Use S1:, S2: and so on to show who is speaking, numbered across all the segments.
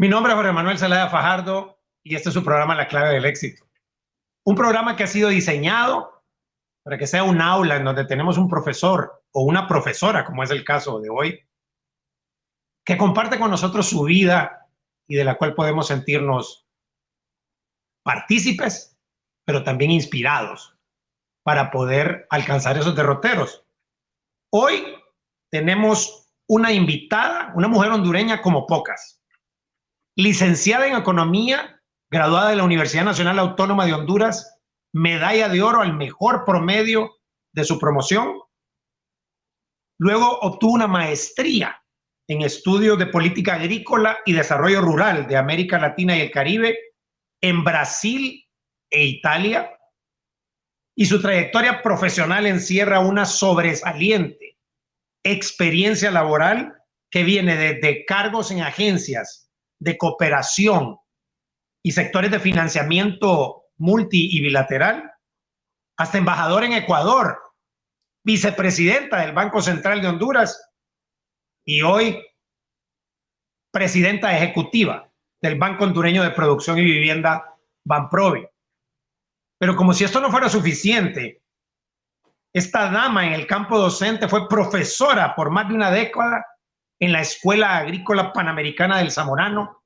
S1: Mi nombre es Jorge Manuel Zelaya Fajardo y este es su programa La Clave del Éxito. Un programa que ha sido diseñado para que sea un aula en donde tenemos un profesor o una profesora, como es el caso de hoy, que comparte con nosotros su vida y de la cual podemos sentirnos partícipes, pero también inspirados para poder alcanzar esos derroteros. Hoy tenemos una invitada, una mujer hondureña como pocas, licenciada en Economía, graduada de la Universidad Nacional Autónoma de Honduras, medalla de oro al mejor promedio de su promoción. Luego obtuvo una maestría en estudios de política agrícola y desarrollo rural de América Latina y el Caribe en Brasil e Italia. Y su trayectoria profesional encierra una sobresaliente experiencia laboral que viene desde cargos en agencias de cooperación y sectores de financiamiento multi y bilateral, hasta embajador en Ecuador, vicepresidenta del Banco Central de Honduras y hoy presidenta ejecutiva del Banco Hondureño de Producción y Vivienda, Banprovi. Pero como si esto no fuera suficiente, esta dama en el campo docente fue profesora por más de una década en la Escuela Agrícola Panamericana del Zamorano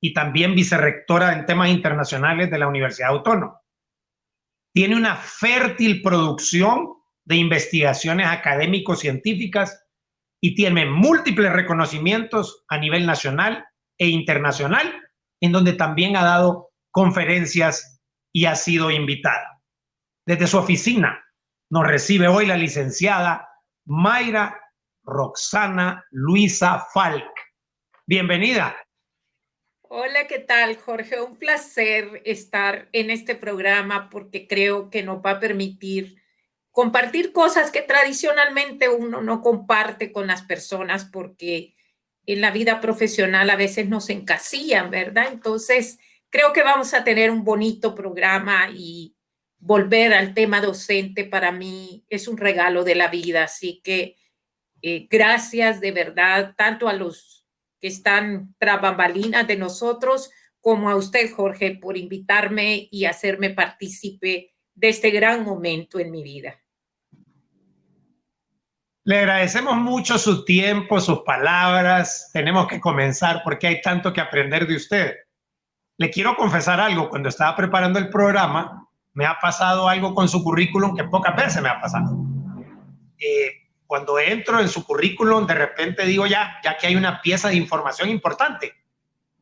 S1: y también vicerrectora en temas internacionales de la Universidad Autónoma. Tiene una fértil producción de investigaciones académico-científicas y tiene múltiples reconocimientos a nivel nacional e internacional, en donde también ha dado conferencias y ha sido invitada. Desde su oficina nos recibe hoy la licenciada Mayra Roxana Luisa Falk. Bienvenida.
S2: Hola, ¿qué tal, Jorge? Un placer estar en este programa porque creo que nos va a permitir compartir cosas que tradicionalmente uno no comparte con las personas porque en la vida profesional a veces nos encasillan, ¿verdad? Entonces, creo que vamos a tener un bonito programa y volver al tema docente para mí es un regalo de la vida. Así que gracias de verdad tanto a los que están tras bambalinas de nosotros como a usted, Jorge, por invitarme y hacerme partícipe de este gran momento en mi vida.
S1: Le agradecemos mucho su tiempo, sus palabras. Tenemos que comenzar porque hay tanto que aprender de usted. Le quiero confesar algo. Cuando estaba preparando el programa, me ha pasado algo con su currículum que pocas veces me ha pasado. Cuando entro en su currículum, de repente digo ya que hay una pieza de información importante,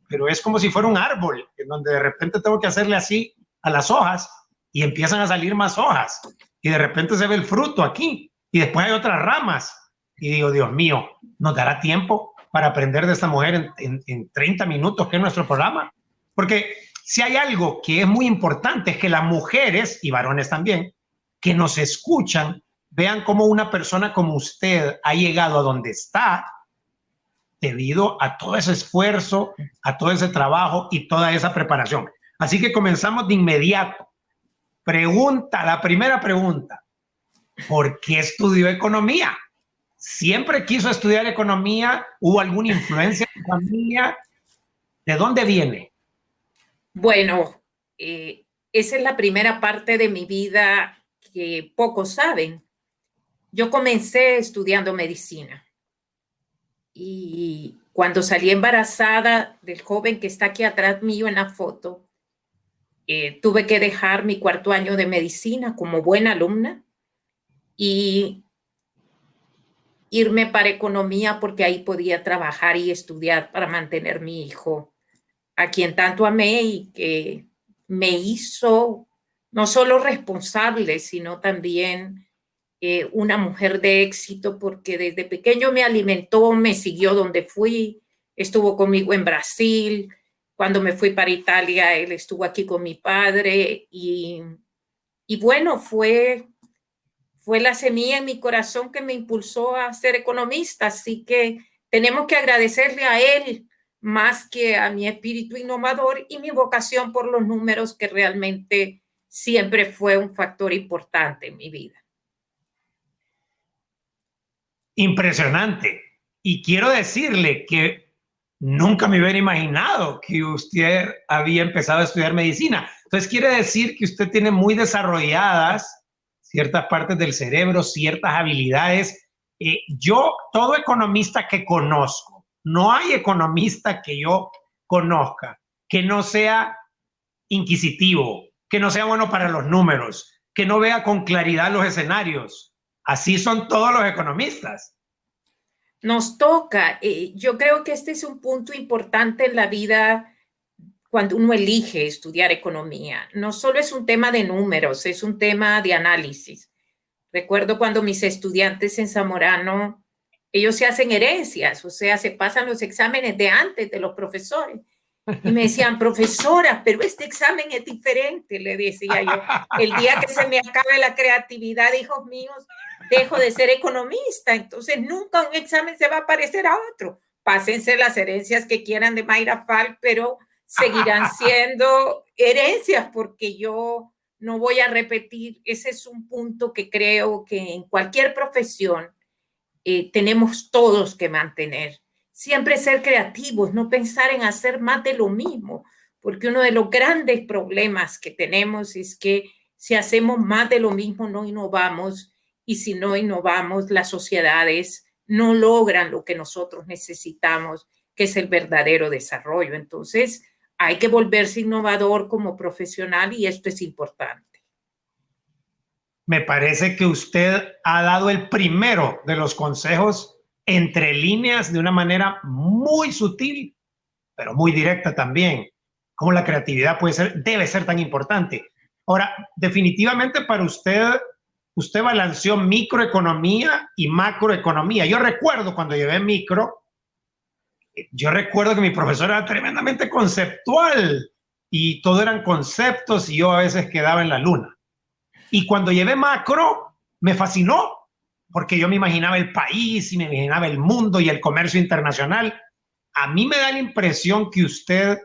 S1: pero es como si fuera un árbol, en donde de repente tengo que hacerle así a las hojas y empiezan a salir más hojas y de repente se ve el fruto aquí y después hay otras ramas y digo, Dios mío, ¿nos dará tiempo para aprender de esta mujer en 30 minutos que es nuestro programa? Porque si hay algo que es muy importante es que las mujeres y varones también que nos escuchan vean cómo una persona como usted ha llegado a donde está debido a todo ese esfuerzo, a todo ese trabajo y toda esa preparación. Así que comenzamos de inmediato. La primera pregunta, ¿por qué estudió economía? ¿Siempre quiso estudiar economía? ¿Hubo alguna influencia en su familia? ¿De dónde viene?
S2: Bueno, esa es la primera parte de mi vida que pocos saben. Yo comencé estudiando medicina y cuando salí embarazada del joven que está aquí atrás mío en la foto, tuve que dejar mi cuarto año de medicina como buena alumna y irme para economía porque ahí podía trabajar y estudiar para mantener mi hijo, a quien tanto amé y que me hizo no solo responsable, sino también una mujer de éxito, porque desde pequeño me alimentó, me siguió donde fui, estuvo conmigo en Brasil, cuando me fui para Italia, él estuvo aquí con mi padre y bueno, fue la semilla en mi corazón que me impulsó a ser economista, así que tenemos que agradecerle a él más que a mi espíritu innovador y mi vocación por los números, que realmente siempre fue un factor importante en mi vida.
S1: Impresionante. Y quiero decirle que nunca me hubiera imaginado que usted había empezado a estudiar medicina. Entonces quiere decir que usted tiene muy desarrolladas ciertas partes del cerebro, ciertas habilidades. Yo, todo economista que conozco, no hay economista que yo conozca que no sea inquisitivo, que no sea bueno para los números, que no vea con claridad los escenarios. Así son todos los economistas.
S2: Nos toca. Yo creo que este es un punto importante en la vida cuando uno elige estudiar economía. No solo es un tema de números, es un tema de análisis. Recuerdo cuando mis estudiantes en Zamorano, ellos se hacen herencias, o sea, se pasan los exámenes de antes de los profesores. Y me decían, profesora, pero este examen es diferente, le decía yo. El día que se me acabe la creatividad, hijos míos, dejo de ser economista. Entonces, nunca un examen se va a parecer a otro. Pásense las herencias que quieran de Mayra Falk, pero seguirán siendo herencias porque yo no voy a repetir. Ese es un punto que creo que en cualquier profesión tenemos todos que mantener. Siempre ser creativos, no pensar en hacer más de lo mismo, porque uno de los grandes problemas que tenemos es que si hacemos más de lo mismo no innovamos, y si no innovamos las sociedades no logran lo que nosotros necesitamos, que es el verdadero desarrollo. Entonces hay que volverse innovador como profesional y esto es importante.
S1: Me parece que usted ha dado el primero de los consejos entre líneas de una manera muy sutil, pero muy directa también. Cómo la creatividad puede ser, debe ser tan importante. Ahora, definitivamente para usted, usted balanceó microeconomía y macroeconomía. Yo recuerdo cuando llevé micro, yo recuerdo que mi profesor era tremendamente conceptual y todo eran conceptos y yo a veces quedaba en la luna. Y cuando llevé macro, me fascinó, porque yo me imaginaba el país y me imaginaba el mundo y el comercio internacional. A mí me da la impresión que usted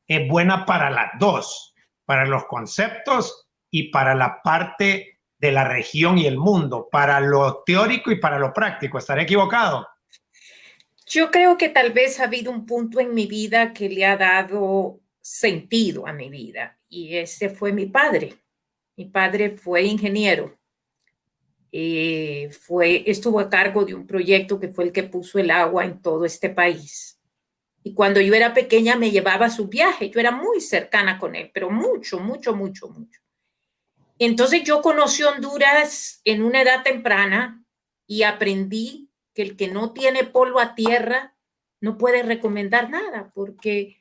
S1: es buena para las dos, para los conceptos y para la parte de la región y el mundo, para lo teórico y para lo práctico. ¿Estaré equivocado?
S2: Yo creo que tal vez ha habido un punto en mi vida que le ha dado sentido a mi vida y ese fue mi padre. Mi padre fue ingeniero, estuvo a cargo de un proyecto que fue el que puso el agua en todo este país. Y cuando yo era pequeña me llevaba a su viaje, yo era muy cercana con él, pero mucho, mucho, mucho, mucho. Entonces yo conocí Honduras en una edad temprana y aprendí que el que no tiene polvo a tierra no puede recomendar nada, porque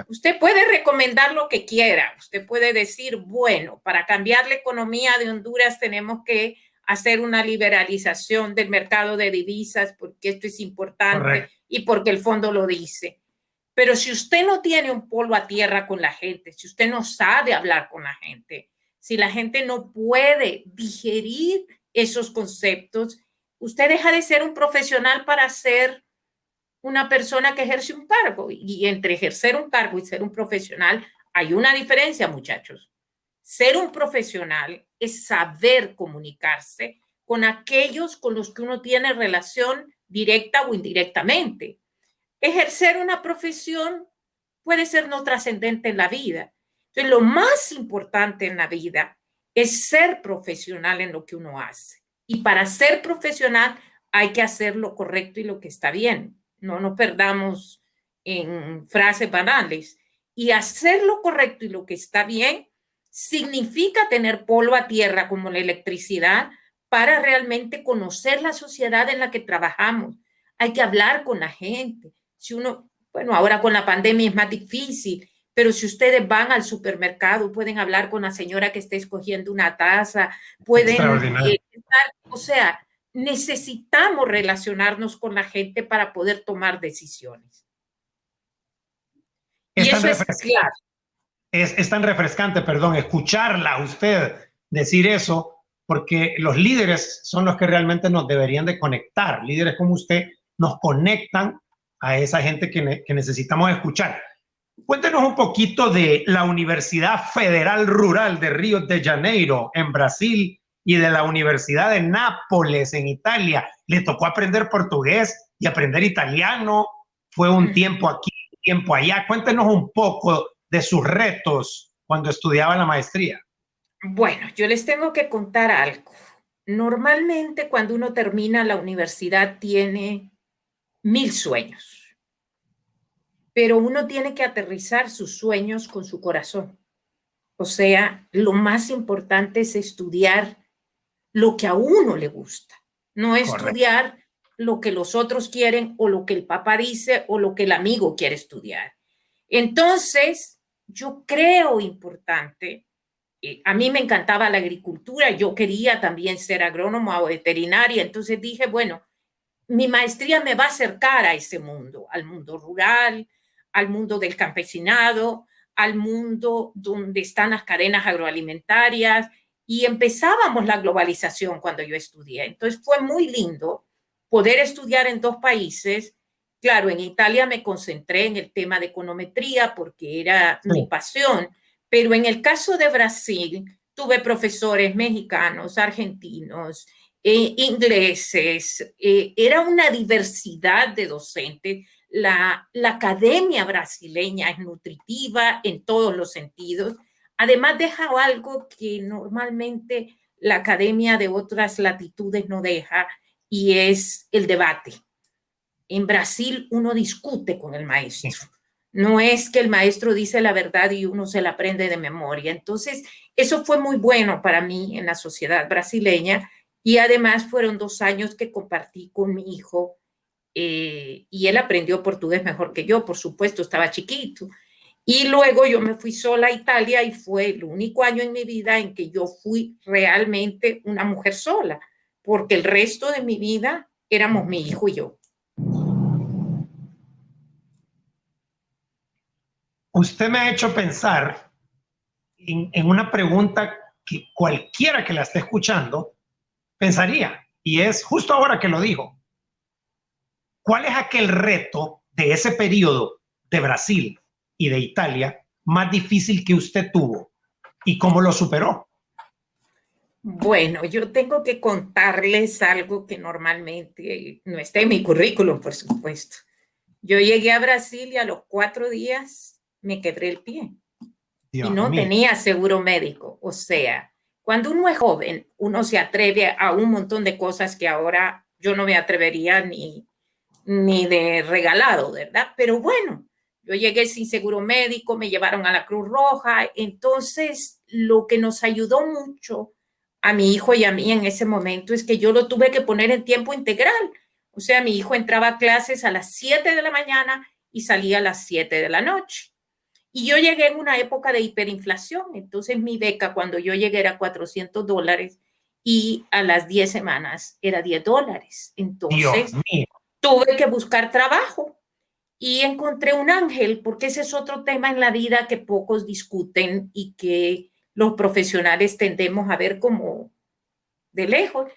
S2: usted puede recomendar lo que quiera. Usted puede decir, bueno, para cambiar la economía de Honduras tenemos que hacer una liberalización del mercado de divisas porque esto es importante. Correcto. Y porque el fondo lo dice. Pero si usted no tiene un polvo a tierra con la gente, si usted no sabe hablar con la gente, si la gente no puede digerir esos conceptos, usted deja de ser un profesional para ser una persona que ejerce un cargo. Y entre ejercer un cargo y ser un profesional hay una diferencia, muchachos. Ser un profesional es saber comunicarse con aquellos con los que uno tiene relación directa o indirectamente. Ejercer una profesión puede ser no trascendente en la vida. Entonces, lo más importante en la vida es ser profesional en lo que uno hace. Y para ser profesional hay que hacer lo correcto y lo que está bien. No nos perdamos en frases banales. Y hacer lo correcto y lo que está bien significa tener polvo a tierra como la electricidad para realmente conocer la sociedad en la que trabajamos. Hay que hablar con la gente. Si uno, bueno, ahora con la pandemia es más difícil, pero si ustedes van al supermercado, pueden hablar con la señora que está escogiendo una taza, pueden o sea, necesitamos relacionarnos con la gente para poder tomar decisiones. Y eso es claro.
S1: Es tan refrescante, perdón, escucharla a usted decir eso, porque los líderes son los que realmente nos deberían de conectar. Líderes como usted nos conectan a esa gente que necesitamos escuchar. Cuéntenos un poquito de la Universidad Federal Rural de Río de Janeiro, en Brasil, y de la Universidad de Nápoles, en Italia. ¿Le tocó aprender portugués y aprender italiano? ¿Fue un tiempo aquí, un tiempo allá? Cuéntenos un poco de sus retos cuando estudiaba la maestría.
S2: Bueno, yo les tengo que contar algo. Normalmente cuando uno termina la universidad tiene 1000 sueños, pero uno tiene que aterrizar sus sueños con su corazón. O sea, lo más importante es estudiar lo que a uno le gusta, no
S1: Correcto.
S2: estudiar lo que los otros quieren o lo que el papá dice o lo que el amigo quiere estudiar. Entonces, yo creo importante, a mí me encantaba la agricultura, yo quería también ser agrónoma o veterinaria, entonces dije, bueno, mi maestría me va a acercar a ese mundo, al mundo rural, al mundo del campesinado, al mundo donde están las cadenas agroalimentarias, y empezábamos la globalización cuando yo estudié. Entonces fue muy lindo poder estudiar en dos países. Claro, en Italia me concentré en el tema de econometría porque era mi
S1: Sí.
S2: pasión, pero en el caso de Brasil tuve profesores mexicanos, argentinos, ingleses, era una diversidad de docentes. La academia brasileña es nutritiva en todos los sentidos. Además, deja algo que normalmente la academia de otras latitudes no deja, y es el debate. En Brasil uno discute con el maestro. No es que el maestro dice la verdad y uno se la aprende de memoria. Entonces, eso fue muy bueno para mí en la sociedad brasileña, y además fueron 2 años que compartí con mi hijo, y él aprendió portugués mejor que yo, por supuesto, estaba chiquito. Y luego yo me fui sola a Italia y fue el único año en mi vida en que yo fui realmente una mujer sola, porque el resto de mi vida éramos mi hijo y yo.
S1: Usted me ha hecho pensar en una pregunta que cualquiera que la esté escuchando pensaría, y es justo ahora que lo dijo. ¿Cuál es aquel reto de ese periodo de Brasil y de Italia más difícil que usted tuvo y cómo lo superó?
S2: Bueno, yo tengo que contarles algo que normalmente no está en mi currículum, por supuesto. Yo llegué a Brasil y a los 4 días me quebré el pie y
S1: Dios
S2: no
S1: mío.
S2: tenía seguro médico. O sea, cuando uno es joven, uno se atreve a un montón de cosas que ahora yo no me atrevería ni de regalado, ¿verdad? Pero bueno, yo llegué sin seguro médico, me llevaron a la Cruz Roja. Entonces, lo que nos ayudó mucho a mi hijo y a mí en ese momento es que yo lo tuve que poner en tiempo integral. O sea, mi hijo entraba a clases a las 7 de la mañana y salía a las 7 de la noche. Y yo llegué en una época de hiperinflación. Entonces, mi beca cuando yo llegué era $400 y a las 10 semanas era $10.
S1: Dios
S2: Entonces,
S1: mío.
S2: tuve que buscar trabajo y encontré un ángel, porque ese es otro tema en la vida que pocos discuten y que los profesionales tendemos a ver como de lejos.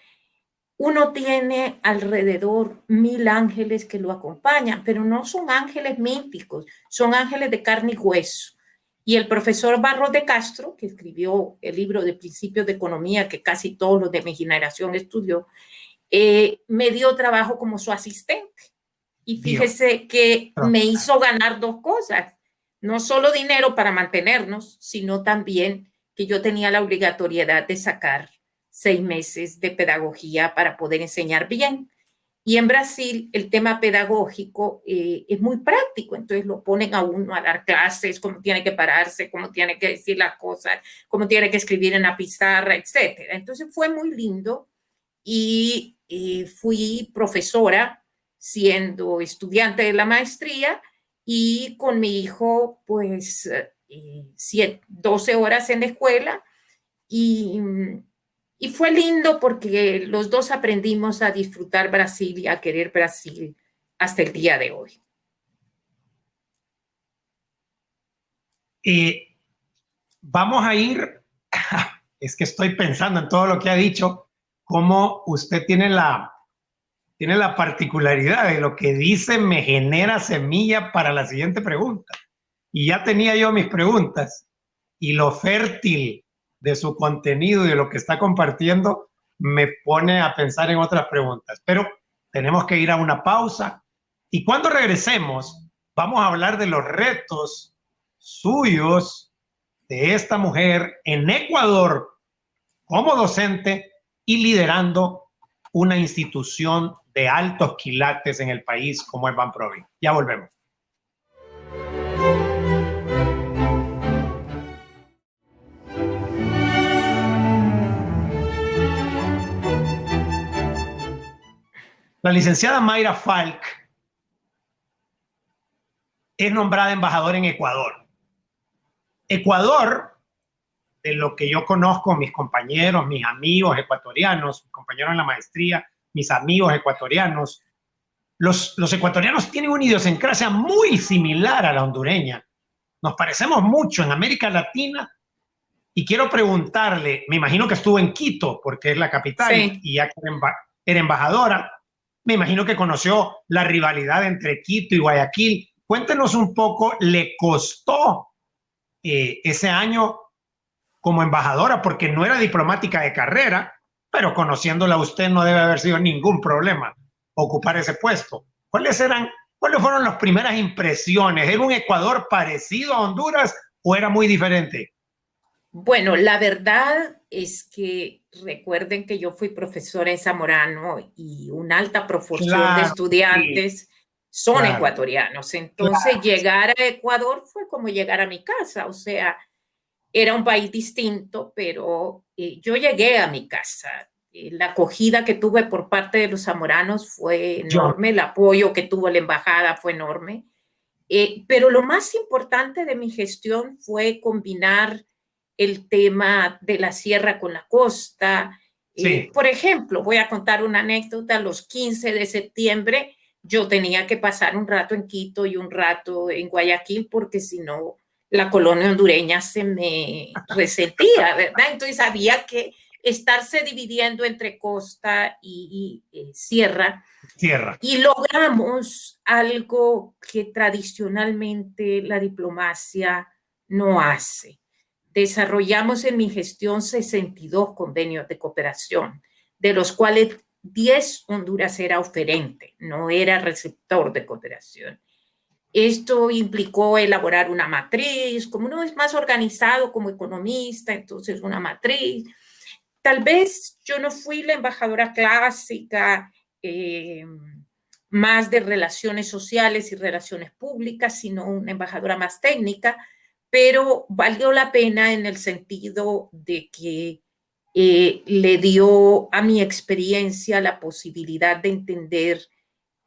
S2: Uno tiene alrededor 1000 ángeles que lo acompañan, pero no son ángeles místicos, son ángeles de carne y hueso. Y el profesor Barros de Castro, que escribió el libro de Principios de Economía, que casi todos los de mi generación estudió, me dio trabajo como su asistente. Y fíjese que me hizo ganar 2 cosas, no solo dinero para mantenernos, sino también que yo tenía la obligatoriedad de sacar 6 meses de pedagogía para poder enseñar bien. Y en Brasil el tema pedagógico es muy práctico, entonces lo ponen a uno a dar clases, cómo tiene que pararse, cómo tiene que decir las cosas, cómo tiene que escribir en la pizarra, etc. Entonces fue muy lindo y fui profesora siendo estudiante de la maestría, y con mi hijo pues 12 horas en la escuela, y, y fue lindo porque los dos aprendimos a disfrutar Brasil y a querer Brasil hasta el día de hoy.
S1: Vamos a ir, es que estoy pensando en todo lo que ha dicho, cómo usted tiene la particularidad de lo que dice me genera semilla para la siguiente pregunta. Y ya tenía yo mis preguntas, y lo fértil de su contenido y de lo que está compartiendo me pone a pensar en otras preguntas. Pero tenemos que ir a una pausa Y cuando regresemos, vamos a hablar de los retos suyos de esta mujer en Ecuador como docente y liderando una institución de altos quilates en el país como es Banprovi. Ya volvemos. La licenciada Mayra Falk es nombrada embajadora en Ecuador. Ecuador, de lo que yo conozco, mis compañeros, mis amigos ecuatorianos, mis compañeros en la maestría, mis amigos ecuatorianos, los ecuatorianos tienen una idiosincrasia muy similar a la hondureña. Nos parecemos mucho en América Latina y quiero preguntarle, me imagino que estuvo en Quito porque es la capital,
S2: Sí.
S1: y ya que era embajadora, me imagino que conoció la rivalidad entre Quito y Guayaquil. Cuéntenos un poco, ¿le costó ese año como embajadora? Porque no era diplomática de carrera, pero conociéndola a usted no debe haber sido ningún problema ocupar ese puesto. ¿Cuáles fueron las primeras impresiones? ¿Era un Ecuador parecido a Honduras o era muy diferente?
S2: Bueno, la verdad es que recuerden que yo fui profesora en Zamorano y una alta proporción de estudiantes son ecuatorianos. Entonces, llegar a Ecuador fue como llegar a mi casa. O sea, era un país distinto, pero yo llegué a mi casa. La acogida que tuve por parte de los zamoranos fue enorme. El apoyo que tuvo la embajada fue enorme. Pero lo más importante de mi gestión fue combinar el tema de la sierra con la costa.
S1: Sí.
S2: Por ejemplo, voy a contar una anécdota. Los 15 de septiembre yo tenía que pasar un rato en Quito y un rato en Guayaquil porque si no, la colonia hondureña se me resentía, ¿verdad? Entonces había que estarse dividiendo entre costa y sierra. Y logramos algo que tradicionalmente la diplomacia no hace. Desarrollamos en mi gestión 62 convenios de cooperación, de los cuales 10 Honduras era oferente, no era receptor de cooperación. Esto implicó elaborar una matriz, como uno es más organizado como economista, entonces una matriz. Tal vez yo no fui la embajadora clásica, más de relaciones sociales y relaciones públicas, sino una embajadora más técnica, pero valió la pena en el sentido de que le dio a mi experiencia la posibilidad de entender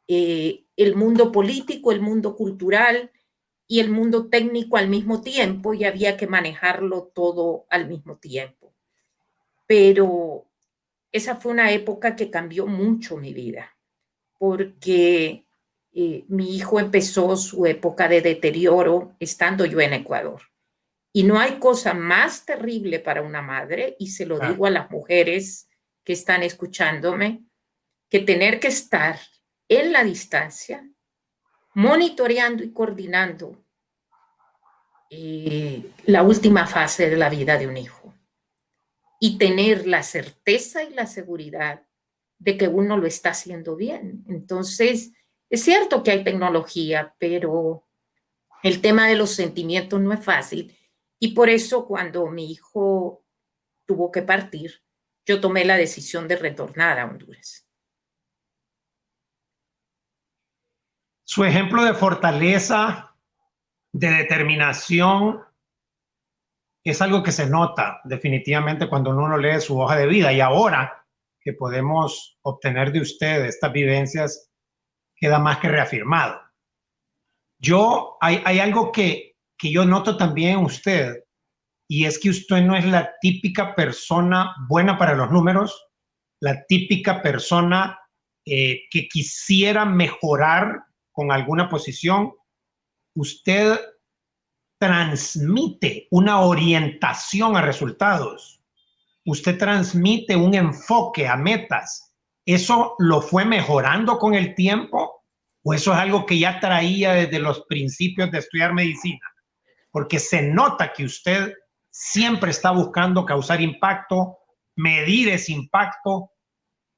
S2: el mundo político, el mundo cultural y el mundo técnico al mismo tiempo, y había que manejarlo todo al mismo tiempo. Pero esa fue una época que cambió mucho mi vida, porque mi hijo empezó su época de deterioro estando yo en Ecuador. Y no hay cosa más terrible para una madre, y se lo digo a las mujeres que están escuchándome, que tener que estar en la distancia, monitoreando y coordinando la última fase de la vida de un hijo. Y tener la certeza y la seguridad de que uno lo está haciendo bien. Entonces, es cierto que hay tecnología, pero el tema de los sentimientos no es fácil. Y por eso cuando mi hijo tuvo que partir, yo tomé la decisión de retornar a Honduras.
S1: Su ejemplo de fortaleza, de determinación, es algo que se nota definitivamente cuando uno lee su hoja de vida. Y ahora que podemos obtener de usted estas vivencias, queda más que reafirmado. Hay algo que yo noto también en usted, y es que usted no es la típica persona buena para los números, la típica persona que quisiera mejorar con alguna posición. Usted transmite una orientación a resultados. Usted transmite un enfoque a metas. ¿Eso lo fue mejorando con el tiempo o eso es algo que ya traía desde los principios de estudiar medicina? Porque se nota que usted siempre está buscando causar impacto, medir ese impacto.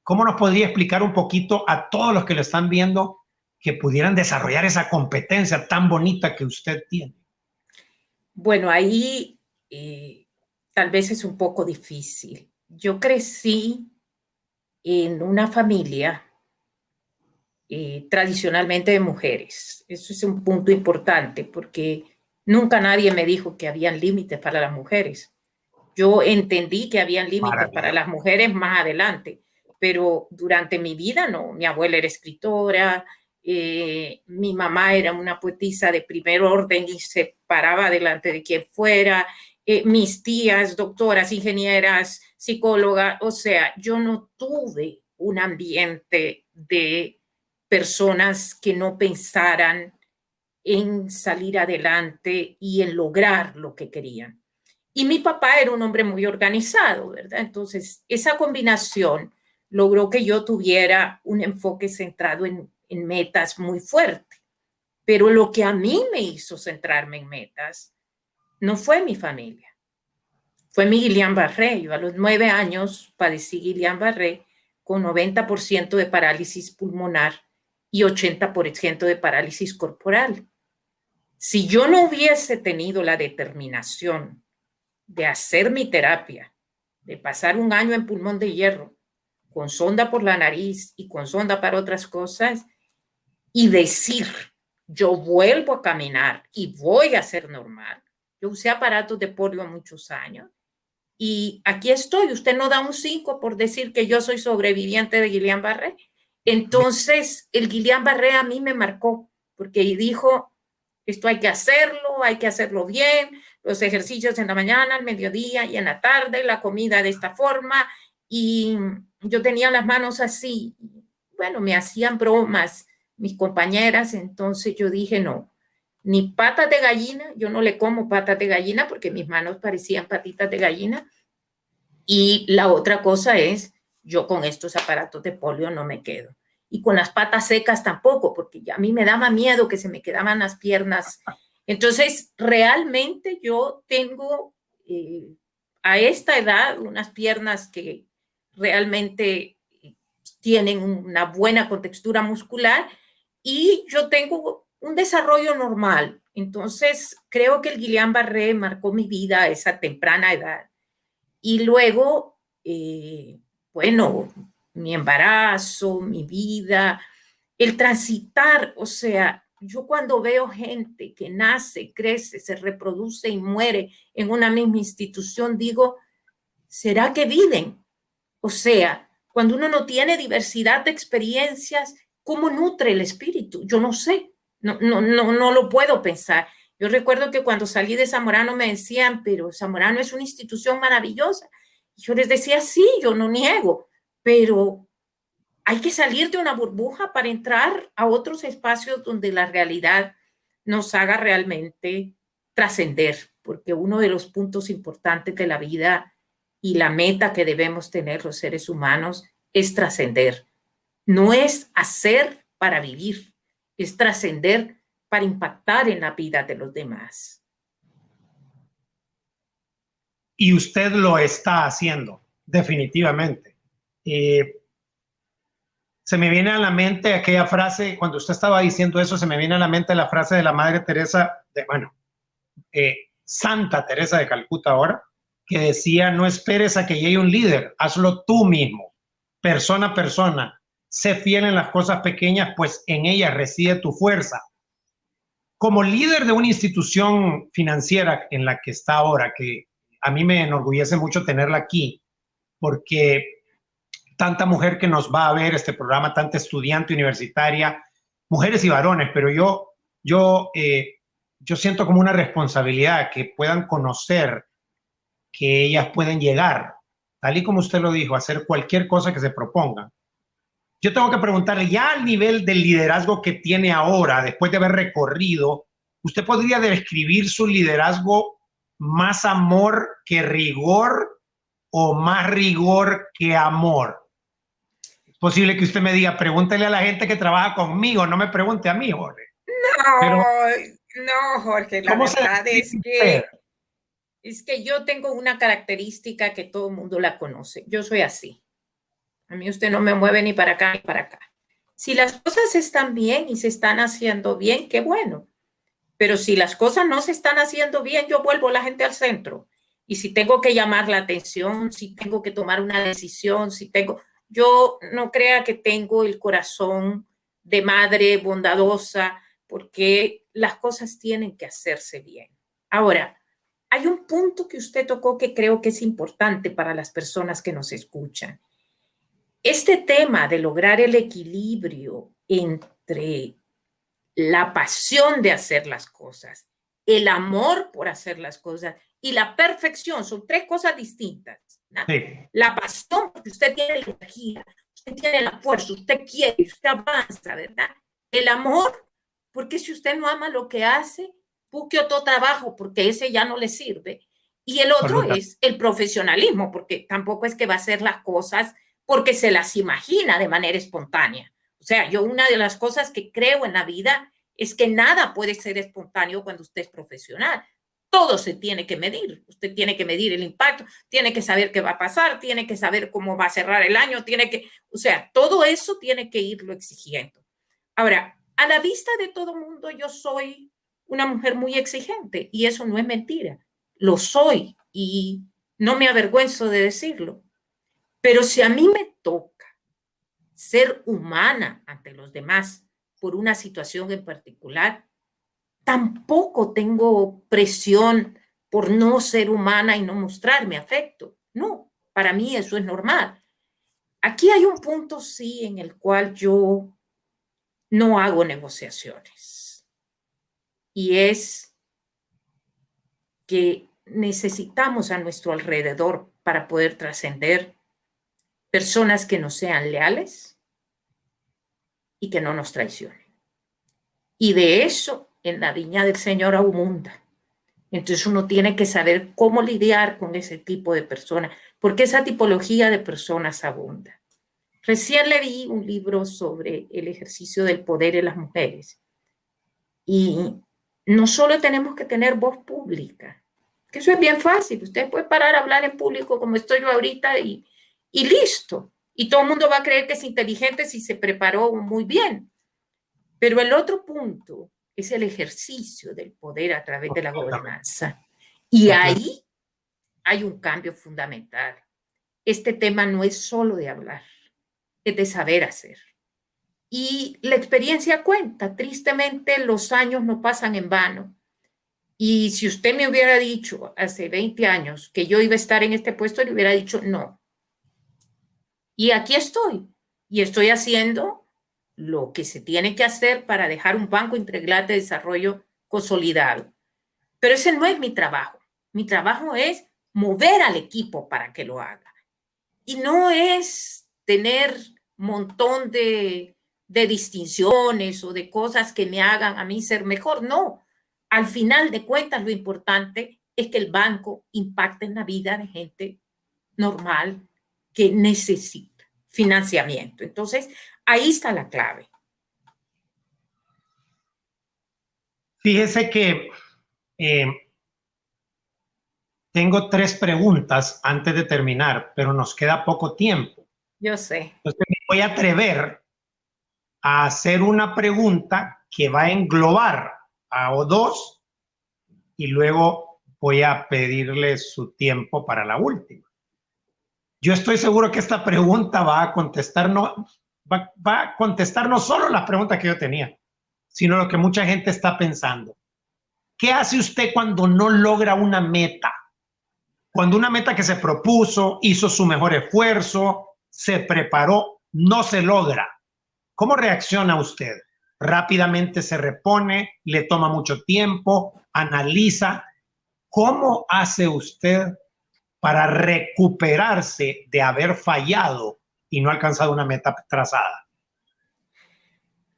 S1: ¿Cómo nos podría explicar un poquito a todos los que lo están viendo que pudieran desarrollar esa competencia tan bonita que usted tiene?
S2: Bueno, ahí tal vez es un poco difícil. Yo crecí en una familia tradicionalmente de mujeres. Eso es un punto importante porque nunca nadie me dijo que habían límites para las mujeres. Yo entendí que habían límites para las mujeres más adelante, pero durante mi vida no. Mi abuela era escritora, mi mamá era una poetisa de primer orden y se paraba delante de quien fuera, mis tías, doctoras, ingenieras, psicólogas, o sea, yo no tuve un ambiente de personas que no pensaran en salir adelante y en lograr lo que querían. Y mi papá era un hombre muy organizado, ¿verdad? Entonces, esa combinación logró que yo tuviera un enfoque centrado en metas muy fuerte. Pero lo que a mí me hizo centrarme en metas no fue mi familia, fue mi Guillain-Barré. Yo a los 9 años padecí Guillain-Barré con 90% de parálisis pulmonar y 80% de parálisis corporal. Si yo no hubiese tenido la determinación de hacer mi terapia, de pasar un año en pulmón de hierro, con sonda por la nariz y con sonda para otras cosas, y decir, yo vuelvo a caminar y voy a ser normal. Yo usé aparatos de polio muchos años y aquí estoy. Usted no da un 5 por decir que yo soy sobreviviente de Guillain-Barré. Entonces, el Guillain-Barré a mí me marcó porque dijo, esto hay que hacerlo bien, los ejercicios en la mañana, al mediodía y en la tarde, la comida de esta forma. Y yo tenía las manos así. Bueno, me hacían bromas mis compañeras, entonces yo dije, no, ni patas de gallina, yo no le como patas de gallina porque mis manos parecían patitas de gallina. Y la otra cosa es, yo con estos aparatos de polio no me quedo. Y con las patas secas tampoco, porque ya a mí me daba miedo que se me quedaban las piernas. Entonces, realmente yo tengo a esta edad unas piernas que realmente tienen una buena contextura muscular y yo tengo un desarrollo normal. Entonces, creo que el Guillain-Barré marcó mi vida a esa temprana edad. Y luego, bueno, mi embarazo, mi vida, el transitar, o sea, yo cuando veo gente que nace, crece, se reproduce y muere en una misma institución, digo, ¿será que viven? O sea, cuando uno no tiene diversidad de experiencias, ¿cómo nutre el espíritu? Yo no sé, no lo puedo pensar. Yo recuerdo que cuando salí de Zamorano me decían, pero Zamorano es una institución maravillosa. Y yo les decía, sí, yo no niego, pero hay que salir de una burbuja para entrar a otros espacios donde la realidad nos haga realmente trascender, porque uno de los puntos importantes de la vida y la meta que debemos tener los seres humanos es trascender. No es hacer para vivir, es trascender para impactar en la vida de los demás.
S1: Y usted lo está haciendo, definitivamente. Se me viene a la mente aquella frase, cuando usted estaba diciendo eso, se me viene a la mente la frase de la Madre Teresa, Santa Teresa de Calcuta ahora, que decía, no esperes a que llegue un líder, hazlo tú mismo, persona a persona, sé fiel en las cosas pequeñas, pues en ellas reside tu fuerza. Como líder de una institución financiera en la que está ahora, que a mí me enorgullece mucho tenerla aquí, porque tanta mujer que nos va a ver este programa, tanta estudiante universitaria, mujeres y varones, pero yo siento como una responsabilidad que puedan conocer que ellas pueden llegar, tal y como usted lo dijo, a hacer cualquier cosa que se propongan. Yo tengo que preguntarle, ya al nivel del liderazgo que tiene ahora, después de haber recorrido, ¿usted podría describir su liderazgo más amor que rigor o más rigor que amor? Es posible que usted me diga, pregúntele a la gente que trabaja conmigo, no me pregunte a mí, Jorge.
S2: No, no, Jorge, la verdad es que yo tengo una característica que todo el mundo la conoce. Yo soy así. A mí usted no me mueve ni para acá ni para acá. Si las cosas están bien y se están haciendo bien, qué bueno. Pero si las cosas no se están haciendo bien, yo vuelvo a la gente al centro. Y si tengo que llamar la atención, si tengo que tomar una decisión, yo no crea que tengo el corazón de madre bondadosa, porque las cosas tienen que hacerse bien. Ahora, hay un punto que usted tocó que creo que es importante para las personas que nos escuchan. Este tema de lograr el equilibrio entre la pasión de hacer las cosas, el amor por hacer las cosas y la perfección son tres cosas distintas, ¿no?
S1: Sí.
S2: La pasión, porque usted tiene la energía, usted tiene la fuerza, usted quiere, usted avanza, ¿verdad? El amor, porque si usted no ama lo que hace, busque otro trabajo, porque ese ya no le sirve. Y el otro es el profesionalismo, porque tampoco es que va a hacer las cosas porque se las imagina de manera espontánea. O sea, yo una de las cosas que creo en la vida es que nada puede ser espontáneo cuando usted es profesional. Todo se tiene que medir. Usted tiene que medir el impacto, tiene que saber qué va a pasar, tiene que saber cómo va a cerrar el año, o sea, todo eso tiene que irlo exigiendo. Ahora, a la vista de todo mundo, yo soy una mujer muy exigente y eso no es mentira. Lo soy y no me avergüenzo de decirlo. Pero si a mí me toca ser humana ante los demás por una situación en particular, tampoco tengo presión por no ser humana y no mostrarme afecto. No, para mí eso es normal. Aquí hay un punto, sí, en el cual yo no hago negociaciones. Y es que necesitamos a nuestro alrededor para poder trascender personas que nos sean leales y que no nos traicionen. Y de eso en la viña del Señor abunda. Entonces uno tiene que saber cómo lidiar con ese tipo de personas, porque esa tipología de personas abunda. Recién leí un libro sobre el ejercicio del poder en las mujeres. Y no solo tenemos que tener voz pública, que eso es bien fácil. Usted puede parar a hablar en público como estoy yo ahorita y listo. Y todo el mundo va a creer que es inteligente si se preparó muy bien. Pero el otro punto es el ejercicio del poder a través de la gobernanza. Y ahí hay un cambio fundamental. Este tema no es solo de hablar, es de saber hacer. Y la experiencia cuenta. Tristemente, los años no pasan en vano. Y si usted me hubiera dicho hace 20 años que yo iba a estar en este puesto, le hubiera dicho no. Y aquí estoy. Y estoy haciendo lo que se tiene que hacer para dejar un banco integral de desarrollo consolidado. Pero ese no es mi trabajo. Mi trabajo es mover al equipo para que lo haga. Y no es tener un montón de distinciones o de cosas que me hagan a mí ser mejor. No. Al final de cuentas, lo importante es que el banco impacte en la vida de gente normal que necesita financiamiento. Entonces, ahí está la clave.
S1: Fíjese que tengo 3 preguntas antes de terminar, pero nos queda poco tiempo.
S2: Yo sé.
S1: Entonces me voy a atrever a hacer una pregunta que va a englobar a O2 y luego voy a pedirle su tiempo para la última. Yo estoy seguro que esta pregunta va a contestar no solo las preguntas que yo tenía, sino lo que mucha gente está pensando. ¿Qué hace usted cuando no logra una meta? Cuando una meta que se propuso, hizo su mejor esfuerzo, se preparó, no se logra. ¿Cómo reacciona usted? ¿Rápidamente se repone? ¿Le toma mucho tiempo? ¿Analiza? ¿Cómo hace usted para recuperarse de haber fallado y no alcanzado una meta trazada?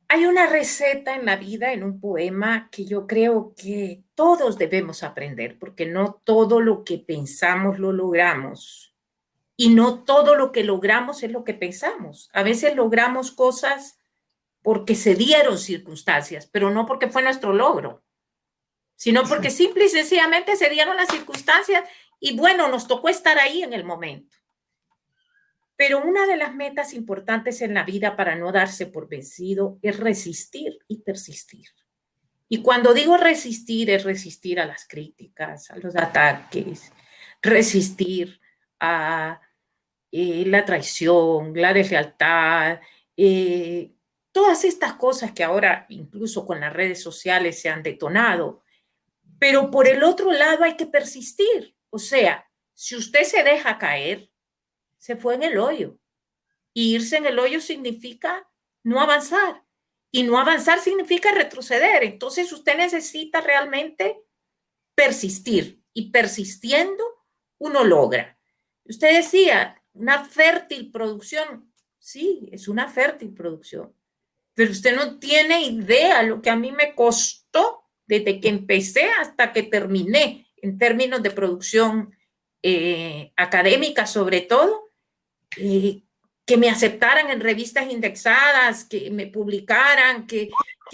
S2: Hay una receta en la vida, en un poema, que yo creo que todos debemos aprender, porque no todo lo que pensamos lo logramos. Y no todo lo que logramos es lo que pensamos. A veces logramos cosas porque se dieron circunstancias, pero no porque fue nuestro logro, sino porque simple y sencillamente se dieron las circunstancias y bueno, nos tocó estar ahí en el momento. Pero una de las metas importantes en la vida para no darse por vencido es resistir y persistir. Y cuando digo resistir, es resistir a las críticas, a los ataques, resistir a la traición, la deslealtad, todas estas cosas que ahora incluso con las redes sociales se han detonado. Pero por el otro lado hay que persistir. O sea, si usted se deja caer, se fue en el hoyo. Y irse en el hoyo significa no avanzar. Y no avanzar significa retroceder. Entonces usted necesita realmente persistir. Y persistiendo, uno logra. Usted decía, una fértil producción. Sí, es una fértil producción. Pero usted no tiene idea lo que a mí me costó desde que empecé hasta que terminé, en términos de producción académica sobre todo, que me aceptaran en revistas indexadas, que me publicaran, que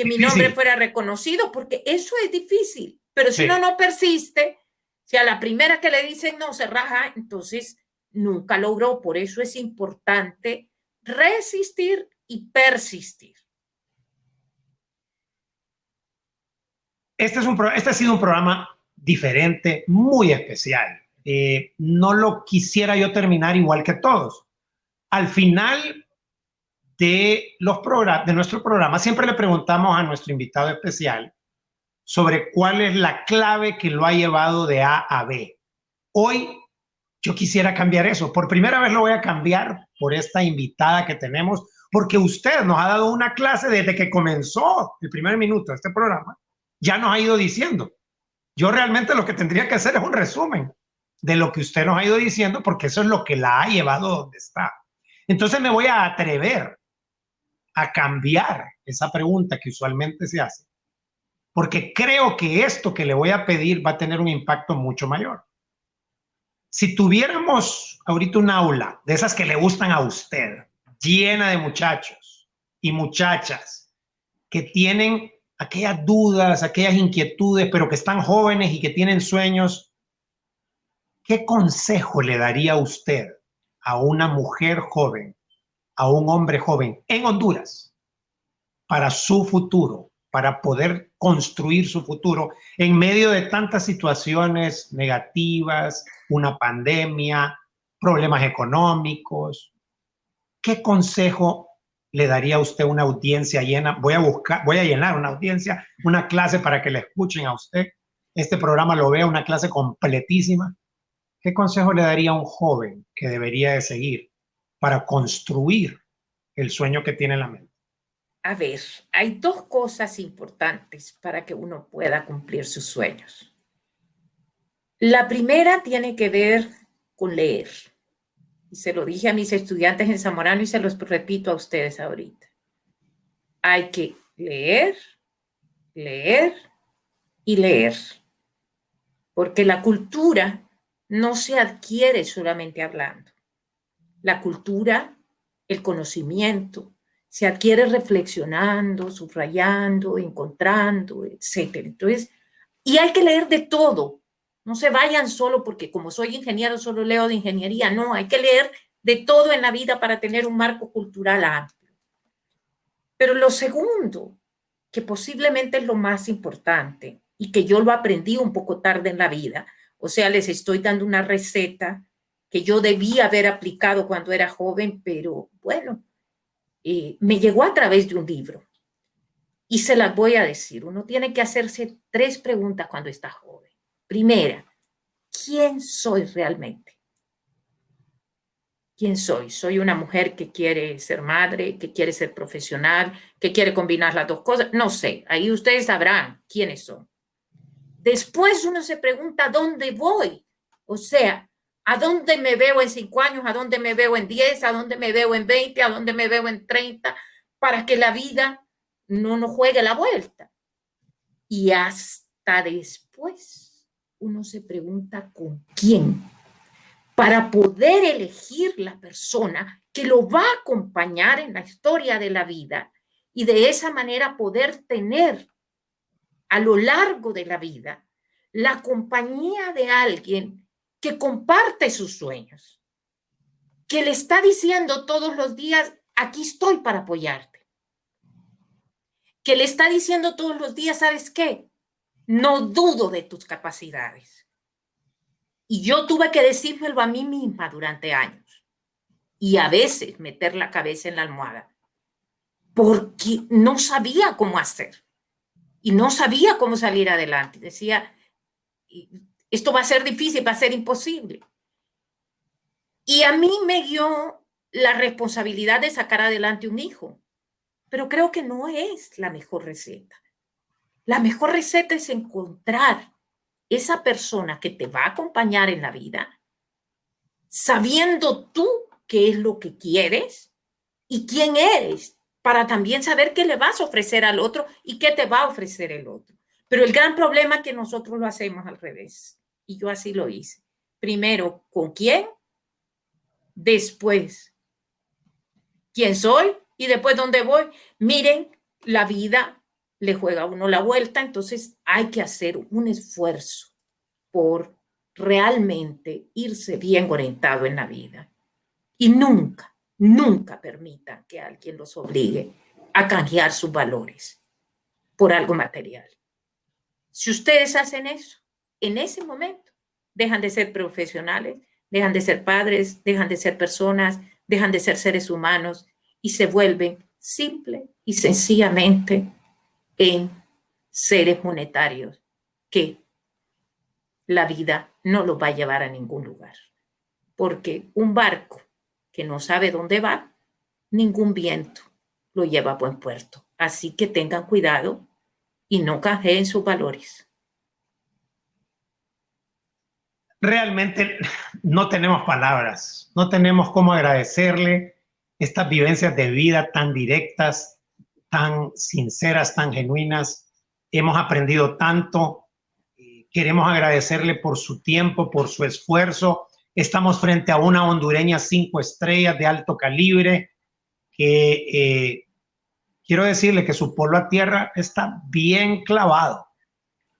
S2: mi nombre fuera reconocido, porque eso es difícil. Pero si uno no persiste, si a la primera que le dicen no se raja, entonces nunca logró. Por eso es importante resistir y persistir.
S1: Este ha sido un programa diferente, muy especial. No lo quisiera yo terminar igual que todos. Al final de nuestro programa siempre le preguntamos a nuestro invitado especial sobre cuál es la clave que lo ha llevado de A a B. Hoy yo quisiera cambiar eso. Por primera vez lo voy a cambiar por esta invitada que tenemos, porque usted nos ha dado una clase desde que comenzó el primer minuto de este programa. Ya nos ha ido diciendo. Yo realmente lo que tendría que hacer es un resumen de lo que usted nos ha ido diciendo, porque eso es lo que la ha llevado donde está. Entonces me voy a atrever a cambiar esa pregunta que usualmente se hace, porque creo que esto que le voy a pedir va a tener un impacto mucho mayor. Si tuviéramos ahorita un aula de esas que le gustan a usted, llena de muchachos y muchachas que tienen aquellas dudas, aquellas inquietudes, pero que están jóvenes y que tienen sueños, ¿qué consejo le daría usted a una mujer joven, a un hombre joven en Honduras para su futuro, para poder construir su futuro en medio de tantas situaciones negativas, una pandemia, problemas económicos? ¿Qué consejo le daría a usted una audiencia llena? Voy a llenar una audiencia, una clase para que le escuchen a usted. Este programa lo vea una clase completísima. ¿Qué consejo le daría a un joven que debería de seguir para construir el sueño que tiene en la mente?
S2: A ver, hay dos cosas importantes para que uno pueda cumplir sus sueños. La primera tiene que ver con leer. Y se lo dije a mis estudiantes en Zamorano y se los repito a ustedes ahorita. Hay que leer, leer y leer. Porque la cultura no se adquiere solamente hablando. La cultura, el conocimiento, se adquiere reflexionando, subrayando, encontrando, etc. Entonces, y hay que leer de todo. No se vayan solo porque como soy ingeniero solo leo de ingeniería. No, hay que leer de todo en la vida para tener un marco cultural amplio. Pero lo segundo, que posiblemente es lo más importante y que yo lo aprendí un poco tarde en la vida, o sea, les estoy dando una receta que yo debía haber aplicado cuando era joven, pero bueno, me llegó a través de un libro. Y se las voy a decir. Uno tiene que hacerse 3 preguntas cuando está joven. Primera, ¿quién soy realmente? ¿Quién soy? ¿Soy una mujer que quiere ser madre, que quiere ser profesional, que quiere combinar las dos cosas? No sé, ahí ustedes sabrán quiénes son. Después uno se pregunta, ¿dónde voy? O sea, ¿a dónde me veo en 5 años? ¿A dónde me veo en 10? ¿A dónde me veo en 20? ¿A dónde me veo en 30? Para que la vida no nos juegue la vuelta. Y hasta después uno se pregunta con quién, para poder elegir la persona que lo va a acompañar en la historia de la vida y de esa manera poder tener a lo largo de la vida la compañía de alguien que comparte sus sueños. que le está diciendo todos los días, aquí estoy para apoyarte. Que le está diciendo todos los días, ¿sabes qué? No dudo de tus capacidades. Y yo tuve que decírmelo a mí misma durante años. Y a veces meter la cabeza en la almohada. Porque no sabía cómo hacer. Y no sabía cómo salir adelante. Decía, esto va a ser difícil, va a ser imposible. Y a mí me dio la responsabilidad de sacar adelante un hijo. Pero creo que no es la mejor receta. La mejor receta es encontrar esa persona que te va a acompañar en la vida, sabiendo tú qué es lo que quieres y quién eres, para también saber qué le vas a ofrecer al otro y qué te va a ofrecer el otro. Pero el gran problema es que nosotros lo hacemos al revés. Y yo así lo hice. Primero, ¿con quién? Después, ¿quién soy? Y después, ¿dónde voy? Miren, la vida le juega a uno la vuelta, entonces hay que hacer un esfuerzo por realmente irse bien orientado en la vida. Y nunca, nunca permitan que alguien los obligue a canjear sus valores por algo material. Si ustedes hacen eso, en ese momento, dejan de ser profesionales, dejan de ser padres, dejan de ser personas, dejan de ser seres humanos y se vuelven simple y sencillamente en seres monetarios que la vida no los va a llevar a ningún lugar. Porque un barco que no sabe dónde va, ningún viento lo lleva a buen puerto. Así que tengan cuidado y no canjeen sus valores.
S1: Realmente no tenemos palabras, no tenemos cómo agradecerle estas vivencias de vida tan directas, tan sinceras, tan genuinas. Hemos aprendido tanto. Queremos agradecerle por su tiempo, por su esfuerzo. Estamos frente a una hondureña 5 estrellas de alto calibre que quiero decirle que su polo a tierra está bien clavado.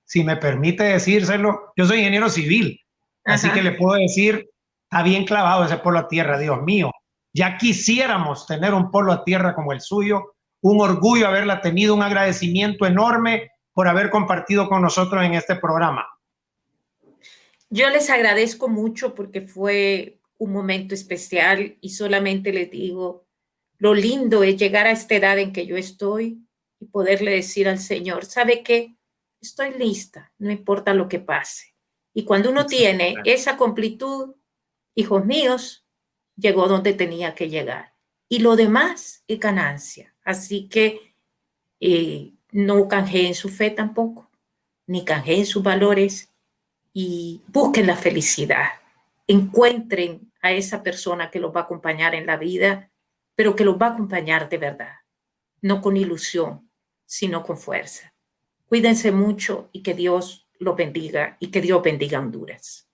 S1: Si me permite decírselo, yo soy ingeniero civil, así que le puedo decir, está bien clavado ese polo a tierra, Dios mío. Ya quisiéramos tener un polo a tierra como el suyo, un orgullo haberla tenido, un agradecimiento enorme por haber compartido con nosotros en este programa.
S2: Yo les agradezco mucho porque fue un momento especial y solamente les digo, lo lindo es llegar a esta edad en que yo estoy y poderle decir al Señor, ¿sabe qué? Estoy lista, no importa lo que pase. Y cuando uno tiene esa completud, hijos míos, llegó donde tenía que llegar. Y lo demás es ganancia. Así que no canjeen su fe tampoco, ni canjeen sus valores y busquen la felicidad. Encuentren a esa persona que los va a acompañar en la vida, pero que los va a acompañar de verdad, no con ilusión, sino con fuerza. Cuídense mucho y que Dios los bendiga y que Dios bendiga a Honduras.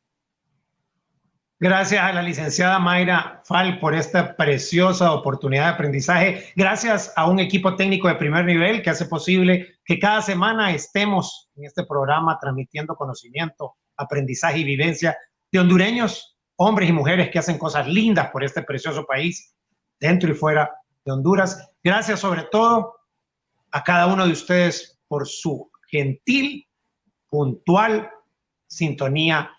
S1: Gracias a la licenciada Mayra Fal por esta preciosa oportunidad de aprendizaje. Gracias a un equipo técnico de primer nivel que hace posible que cada semana estemos en este programa transmitiendo conocimiento, aprendizaje y vivencia de hondureños, hombres y mujeres que hacen cosas lindas por este precioso país, dentro y fuera de Honduras. Gracias sobre todo a cada uno de ustedes por su gentil, puntual sintonía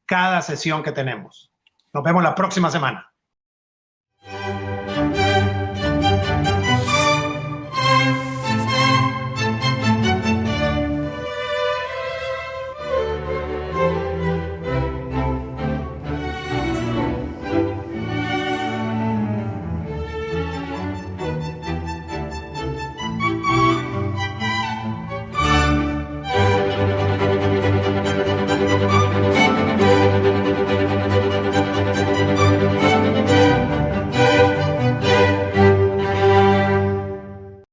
S1: cada sesión que tenemos. Nos vemos la próxima semana.